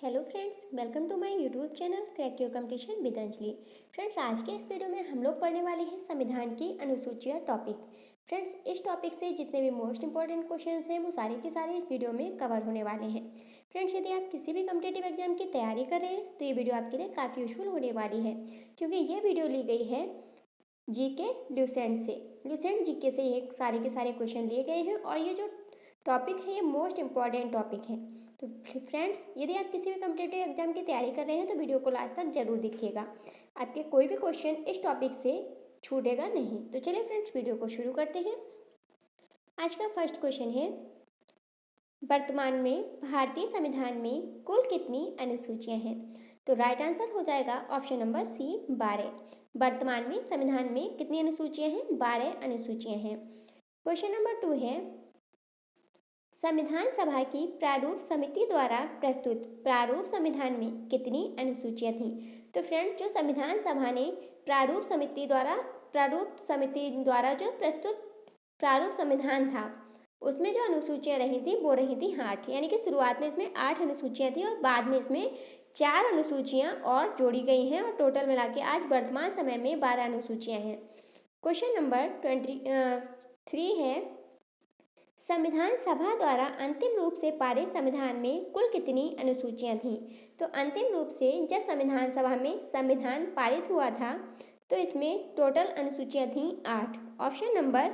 Hello friends, welcome to my YouTube channel crack your competition with Anjali. Friends, आज के इस video में हम लोग पढ़ने वाले हैं संविधान की अनुसूचियाँ टॉपिक। फ्रेंड्स, इस टॉपिक से जितने भी मोस्ट इंपॉर्टेंट क्वेश्चंस हैं वो सारे के सारे इस वीडियो में कवर होने वाले हैं। फ्रेंड्स, यदि आप किसी भी कॉम्पिटिटिव एग्जाम की तैयारी कर रहे हैं तो ये वीडियो आपके लिए काफ़ी यूजफुल होने वाली है, क्योंकि ये वीडियो ली गई है जीके ल्यूसेंट से। ल्यूसेंट जीके से ये सारे के सारे क्वेश्चन लिए गए हैं और ये जो टॉपिक है ये मोस्ट इंपॉर्टेंट टॉपिक है। तो फ्रेंड्स, यदि आप किसी भी कॉम्पिटिटिव एग्जाम की तैयारी कर रहे हैं तो वीडियो को लास्ट तक जरूर देखिएगा। आपके कोई भी क्वेश्चन इस टॉपिक से छूटेगा नहीं। तो चलिए फ्रेंड्स, वीडियो को शुरू करते हैं। आज का फर्स्ट क्वेश्चन है, वर्तमान में भारतीय संविधान में कुल कितनी अनुसूचियां हैं? तो राइट आंसर हो जाएगा ऑप्शन नंबर सी, 12। वर्तमान में संविधान में कितनी अनुसूचियां हैं? 12 अनुसूचियां हैं। क्वेश्चन नंबर 2 है, संविधान सभा की प्रारूप समिति द्वारा प्रस्तुत प्रारूप संविधान में कितनी अनुसूचियां थीं? तो फ्रेंड्स, जो संविधान सभा ने प्रारूप समिति द्वारा जो प्रस्तुत प्रारूप संविधान था उसमें जो अनुसूचियां रही थी वो रही थी 8, यानी कि शुरुआत में इसमें 8 अनुसूचियां थी और बाद में इसमें 4 अनुसूचियां और जोड़ी गई हैं और टोटल मिला के आज वर्तमान समय में 12 अनुसूचियां हैं। क्वेश्चन नंबर 23 है, संविधान सभा द्वारा अंतिम रूप से पारित संविधान में कुल कितनी अनुसूचियां थीं? तो अंतिम रूप से जब संविधान सभा में संविधान पारित हुआ था तो इसमें टोटल अनुसूचियां थीं 8। ऑप्शन नंबर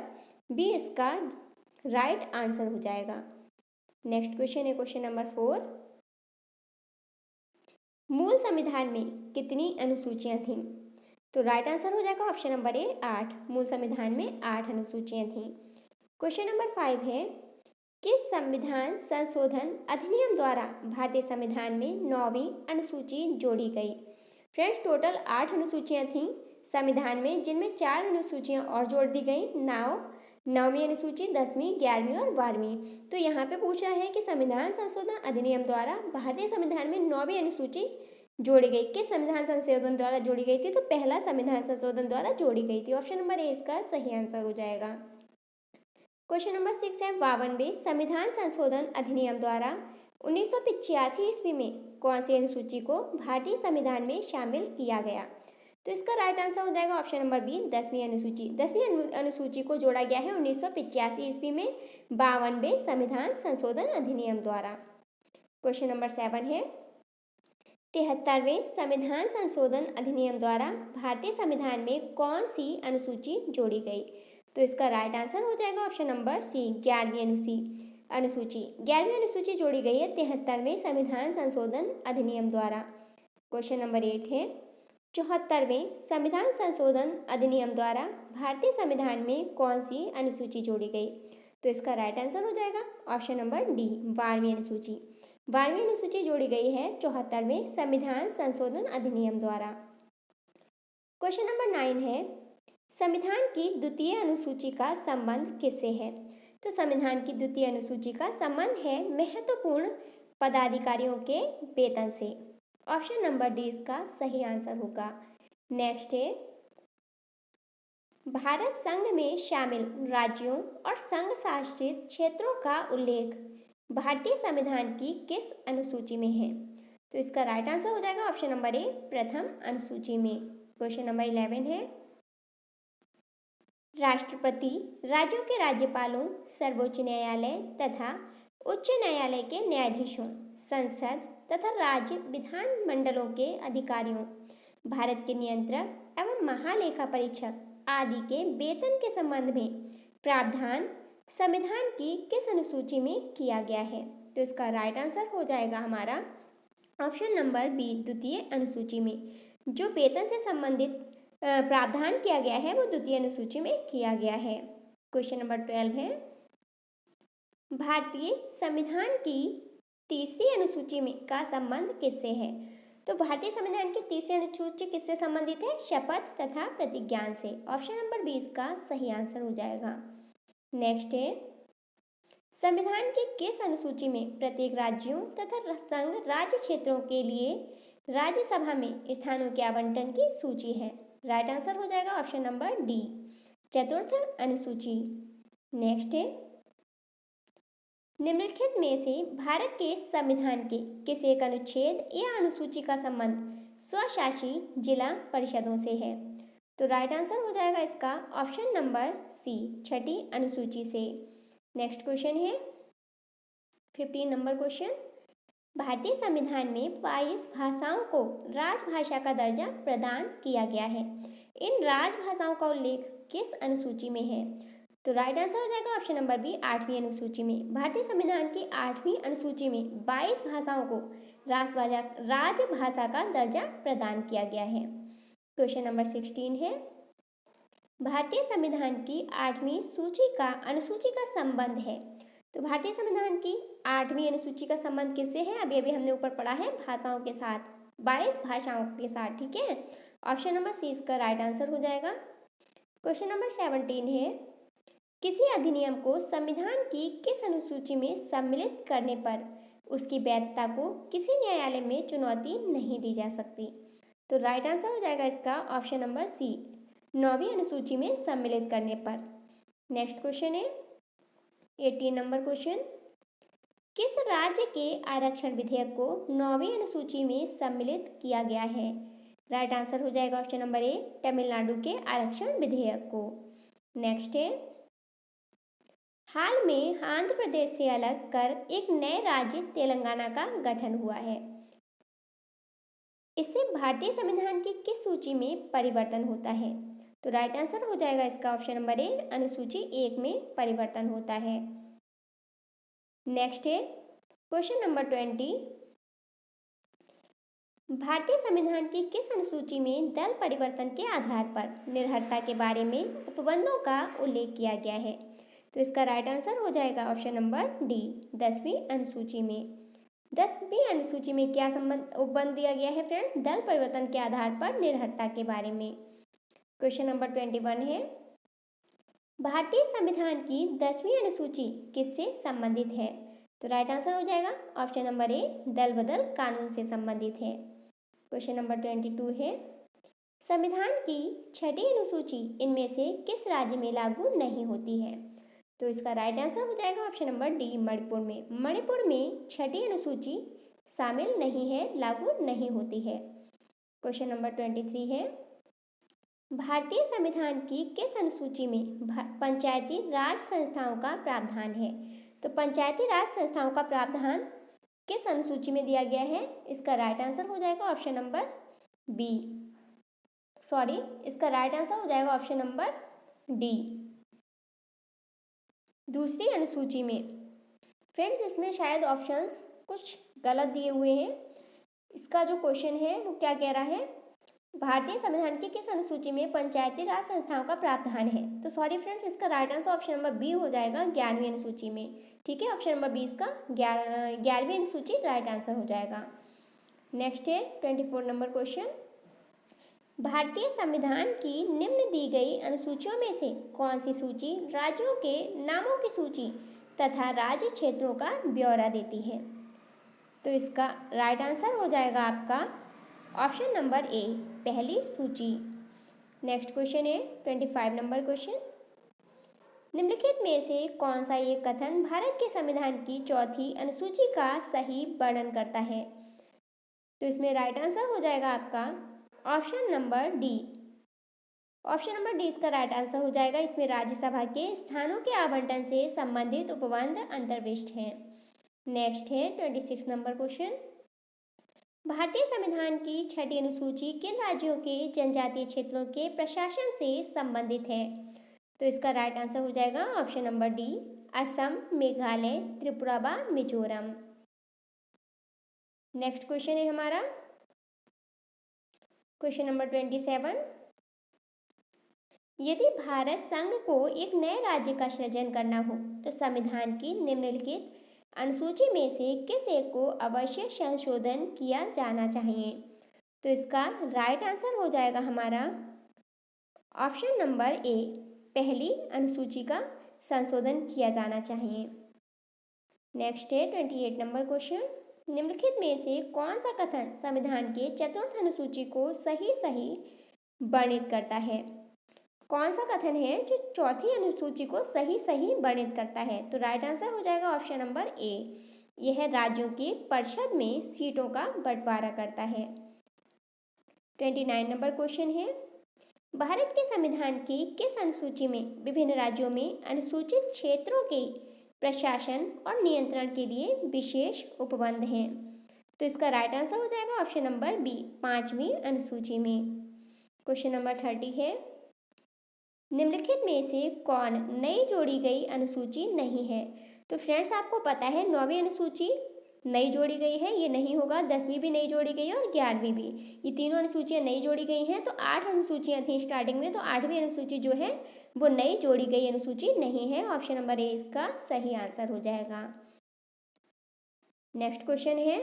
बी इसका राइट आंसर हो जाएगा। नेक्स्ट क्वेश्चन है क्वेश्चन नंबर 4, मूल संविधान में कितनी अनुसूचियां थीं? तो राइट आंसर हो जाएगा ऑप्शन नंबर ए, 8। मूल संविधान में 8 अनुसूचियां थीं। क्वेश्चन नंबर 5 है, किस संविधान संशोधन अधिनियम द्वारा भारतीय संविधान में 9वीं अनुसूची जोड़ी गई? फ्रेंड्स, टोटल 8 अनुसूचियां थीं संविधान में, जिनमें 4 अनुसूचियां और जोड़ दी गई। 9वीं अनुसूची, 10वीं, 11वीं और 12वीं। तो यहाँ पे पूछ रहा है कि संविधान संशोधन अधिनियम द्वारा भारतीय संविधान में 9वीं अनुसूची जोड़ी गई। किस संविधान संशोधन द्वारा जोड़ी गई थी? तो पहला संविधान संशोधन द्वारा जोड़ी गई थी। ऑप्शन नंबर ए इसका सही आंसर हो जाएगा। क्वेश्चन नंबर 6 है, 52वें संविधान संशोधन अधिनियम द्वारा 1985 ईस्वी में कौन सी अनुसूची को भारतीय संविधान में शामिल किया गया? तो इसका राइट आंसर हो जाएगा ऑप्शन नंबर बी, 10वीं अनुसूची। 10वीं अनुसूची को जोड़ा गया है 1985 ईस्वी में 52वें संविधान संशोधन अधिनियम द्वारा। क्वेश्चन नंबर 7 है, 73वें संविधान संशोधन अधिनियम द्वारा भारतीय संविधान में कौन सी अनुसूची जोड़ी गई? तो इसका राइट आंसर हो जाएगा ऑप्शन नंबर सी, 11वीं अनुसूची। 11वीं अनुसूची जोड़ी गई है 73वें संविधान संशोधन अधिनियम द्वारा। क्वेश्चन नंबर 8 है, 74वें संविधान संशोधन अधिनियम द्वारा भारतीय संविधान में कौन सी अनुसूची जोड़ी गई? तो इसका राइट आंसर हो जाएगा ऑप्शन नंबर डी, 12वीं अनुसूची। 12वीं अनुसूची जोड़ी गई है 74वें संविधान संशोधन अधिनियम द्वारा। क्वेश्चन नंबर 9 है, संविधान की द्वितीय अनुसूची का संबंध किससे है? तो संविधान की द्वितीय अनुसूची का संबंध है महत्वपूर्ण पदाधिकारियों के वेतन से। ऑप्शन नंबर डी इसका सही आंसर होगा। नेक्स्ट है, भारत संघ में शामिल राज्यों और संघ शासित क्षेत्रों का उल्लेख भारतीय संविधान की किस अनुसूची में है? तो इसका राइट आंसर हो जाएगा ऑप्शन नंबर ए, प्रथम अनुसूची में। क्वेश्चन नंबर 11 है, राष्ट्रपति राज्यों के राज्यपालों, सर्वोच्च न्यायालय तथा उच्च न्यायालय के न्यायाधीशों, संसद तथा राज्य विधान मंडलों के अधिकारियों, भारत के नियंत्रक एवं महालेखा परीक्षक आदि के वेतन के संबंध में प्रावधान संविधान की किस अनुसूची में किया गया है? तो इसका राइट आंसर हो जाएगा हमारा ऑप्शन नंबर बी, द्वितीय अनुसूची में। जो वेतन से संबंधित प्रावधान किया गया है वो द्वितीय अनुसूची में किया गया है। क्वेश्चन नंबर 12 है, भारतीय संविधान की तीसरी अनुसूची में का संबंध किससे है? तो भारतीय संविधान की तीसरी अनुसूची किससे संबंधित है? शपथ तथा प्रतिज्ञान से। ऑप्शन नंबर 20 का सही आंसर हो जाएगा। नेक्स्ट है, संविधान की किस अनुसूची में प्रत्येक राज्यों तथा संघ राज्य क्षेत्रों के लिए राज्यसभा में स्थानों के आवंटन की सूची है? राइट आंसर हो जाएगा ऑप्शन नंबर डी, चतुर्थ अनुसूची। नेक्स्ट है, निम्नलिखित में से भारत के संविधान के किस एक अनुच्छेद या अनुसूची का संबंध स्वशासी जिला परिषदों से है? तो राइट आंसर हो जाएगा इसका ऑप्शन नंबर सी, छठी अनुसूची से। नेक्स्ट क्वेश्चन है 15 नंबर क्वेश्चन। भारतीय संविधान में 22 भाषाओं को राजभाषा का दर्जा प्रदान किया गया है। इन राजभाषाओं का उल्लेख किस अनुसूची में है? तो राइट आंसर हो जाएगा ऑप्शन नंबर बी, 8वीं अनुसूची में। भारतीय संविधान की 8वीं अनुसूची में 22 भाषाओं को राजभाषा का दर्जा प्रदान किया गया है। क्वेश्चन नंबर 16 है भारतीय संविधान की 8वीं अनुसूची का संबंध है। तो भारतीय संविधान की 8वीं अनुसूची का संबंध किससे है? अभी हमने ऊपर पढ़ा है, भाषाओं के साथ, 22 भाषाओं के साथ। ठीक है, ऑप्शन नंबर सी इसका राइट आंसर हो जाएगा। क्वेश्चन नंबर 17 है किसी अधिनियम को संविधान की किस अनुसूची में सम्मिलित करने पर उसकी वैधता को किसी न्यायालय में चुनौती नहीं दी जा सकती? तो राइट आंसर हो जाएगा इसका ऑप्शन नंबर सी, 9वीं अनुसूची में सम्मिलित करने पर। नेक्स्ट क्वेश्चन है 18 नंबर क्वेश्चन। किस राज्य के आरक्षण विधेयक को 9वीं अनुसूची में सम्मिलित किया गया है? राइट आंसर हो जाएगा ऑप्शन नंबर ए, तमिलनाडु के आरक्षण विधेयक को। नेक्स्ट है हाल में आंध्र प्रदेश से अलग कर एक नए राज्य तेलंगाना का गठन हुआ है। इससे भारतीय संविधान की किस सूची में परिवर्तन होता है? तो राइट आंसर हो जाएगा इसका ऑप्शन नंबर ए, अनुसूची 1 में परिवर्तन होता है। नेक्स्ट है क्वेश्चन नंबर 20। भारतीय संविधान की किस अनुसूची में दल परिवर्तन के आधार पर निर्भरता के बारे में उपबंधों का उल्लेख किया गया है? तो इसका राइट आंसर हो जाएगा ऑप्शन नंबर डी, 10वीं अनुसूची में। 10वीं अनुसूची में क्या उपबंध दिया गया है फ्रेंड? दल परिवर्तन के आधार पर निर्भरता के बारे में। क्वेश्चन नंबर 21 है भारतीय संविधान की 10वीं अनुसूची किससे संबंधित है? तो राइट आंसर हो जाएगा ऑप्शन नंबर ए, दल बदल कानून से संबंधित है। क्वेश्चन नंबर 22 है संविधान की 6ठी अनुसूची इनमें से किस राज्य में लागू नहीं होती है? तो इसका राइट आंसर हो जाएगा ऑप्शन नंबर डी, मणिपुर में। मणिपुर में 6ठी अनुसूची शामिल नहीं है, लागू नहीं होती है। क्वेश्चन नंबर 23 है भारतीय संविधान की किस अनुसूची में पंचायती राज संस्थाओं का प्रावधान है? तो पंचायती राज संस्थाओं का प्रावधान किस अनुसूची में दिया गया है? इसका राइट आंसर हो जाएगा ऑप्शन नंबर बी, सॉरी, इसका राइट आंसर हो जाएगा ऑप्शन नंबर डी, दूसरी अनुसूची में। फ्रेंड्स इसमें शायद ऑप्शंस कुछ गलत दिए हुए हैं। इसका जो क्वेश्चन है वो क्या कह रहा है, भारतीय संविधान की किस अनुसूची में पंचायती राज संस्थाओं का प्रावधान है? तो सॉरी फ्रेंड्स, इसका right answer option number B हो जाएगा, 11वीं अनुसूची में। ठीक है, ऑप्शन नंबर बी इसका 11वीं अनुसूची राइट आंसर हो जाएगा। नेक्स्ट है 24 नंबर क्वेश्चन। भारतीय संविधान की निम्न दी गई अनुसूचियों में से कौन सी सूची राज्यों के नामों की सूची तथा राज्य क्षेत्रों का ब्यौरा देती है? तो इसका राइट आंसर हो जाएगा आपका ऑप्शन नंबर ए, पहली सूची। नेक्स्ट क्वेश्चन है 25 नंबर क्वेश्चन। निम्नलिखित में से कौन सा ये कथन भारत के संविधान की 4थी अनुसूची का सही वर्णन करता है? तो इसमें राइट आंसर हो जाएगा आपका option number D. Option number D इसका राइट आंसर हो जाएगा। इसमें राज्यसभा के स्थानों के आवंटन से संबंधित उपबंध अंतर्विष्ट हैं। नेक्स्ट है 26 नंबर क्वेश्चन। भारतीय संविधान की 6ठी अनुसूची किन राज्यों के जनजातीय क्षेत्रों के प्रशासन से संबंधित है? तो इसका राइट आंसर हो जाएगा option number D, Assam, Meghalaya, Tripura व मिजोरम। नेक्स्ट क्वेश्चन है हमारा क्वेश्चन नंबर 27। यदि भारत संघ को एक नए राज्य का सृजन करना हो तो संविधान की निम्नलिखित अनुसूची में से किस एक को अवश्य संशोधन किया जाना चाहिए? तो इसका राइट आंसर हो जाएगा हमारा ऑप्शन नंबर ए, पहली अनुसूची का संशोधन किया जाना चाहिए। नेक्स्ट है 28 नंबर क्वेश्चन। निम्नलिखित में से कौन सा कथन संविधान के 4th अनुसूची को सही वर्णित करता है? कौन सा कथन है जो चौथी अनुसूची को सही सही वर्णित करता है? तो राइट आंसर हो जाएगा ऑप्शन नंबर ए, यह राज्यों की परिषद में सीटों का बंटवारा करता है। 29 नंबर क्वेश्चन है, भारत के संविधान की किस अनुसूची में विभिन्न राज्यों में अनुसूचित क्षेत्रों के प्रशासन और नियंत्रण के लिए विशेष उपबंध हैं? तो इसका राइट आंसर हो जाएगा ऑप्शन नंबर बी, 5वीं अनुसूची में। क्वेश्चन नंबर 30 है, निम्नलिखित में से कौन नई जोड़ी गई अनुसूची नहीं है? तो फ्रेंड्स आपको पता है 9वीं अनुसूची नई जोड़ी गई है, ये नहीं होगा। 10वीं भी नई जोड़ी गई है और 11वीं भी, ये तीनों अनुसूचियां नई जोड़ी गई हैं। तो 8 अनुसूचियां थी स्टार्टिंग में, तो 8वीं अनुसूची जो है वो नई जोड़ी गई अनुसूची नहीं है। ऑप्शन नंबर ए इसका सही आंसर हो जाएगा। नेक्स्ट क्वेश्चन है,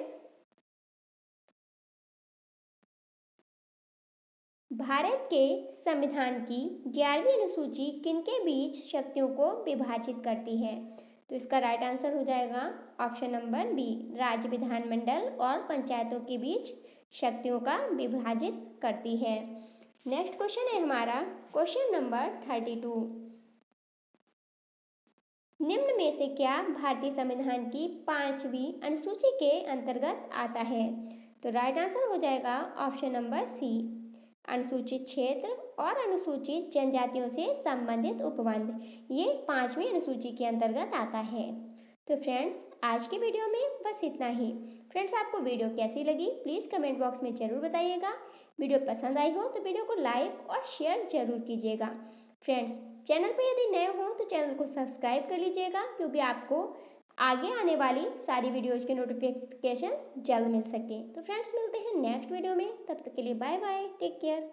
भारत के संविधान की 11वीं अनुसूची किनके बीच शक्तियों को विभाजित करती है? तो इसका राइट आंसर हो जाएगा ऑप्शन नंबर बी, राज्य विधानमंडल और पंचायतों के बीच शक्तियों का विभाजित करती है। नेक्स्ट क्वेश्चन है हमारा क्वेश्चन नंबर 32, निम्न में से क्या भारतीय संविधान की 5वीं अनुसूची के अंतर्गत आता है? तो राइट आंसर हो जाएगा ऑप्शन नंबर सी, अनुसूचित क्षेत्र और अनुसूचित जनजातियों से संबंधित उपबंध, ये 5वीं अनुसूची के अंतर्गत आता है। तो फ्रेंड्स आज के वीडियो में बस इतना ही। फ्रेंड्स आपको वीडियो कैसी लगी प्लीज़ कमेंट बॉक्स में ज़रूर बताइएगा। वीडियो पसंद आई हो तो वीडियो को लाइक और शेयर जरूर कीजिएगा। फ्रेंड्स चैनल पर यदि नए हो तो चैनल को सब्सक्राइब कर लीजिएगा, क्योंकि आपको आगे आने वाली सारी वीडियोज़ के नोटिफिकेशन जल्द मिल सके। तो फ्रेंड्स मिलते हैं नेक्स्ट वीडियो में, तब तक के लिए बाय बाय, टेक केयर।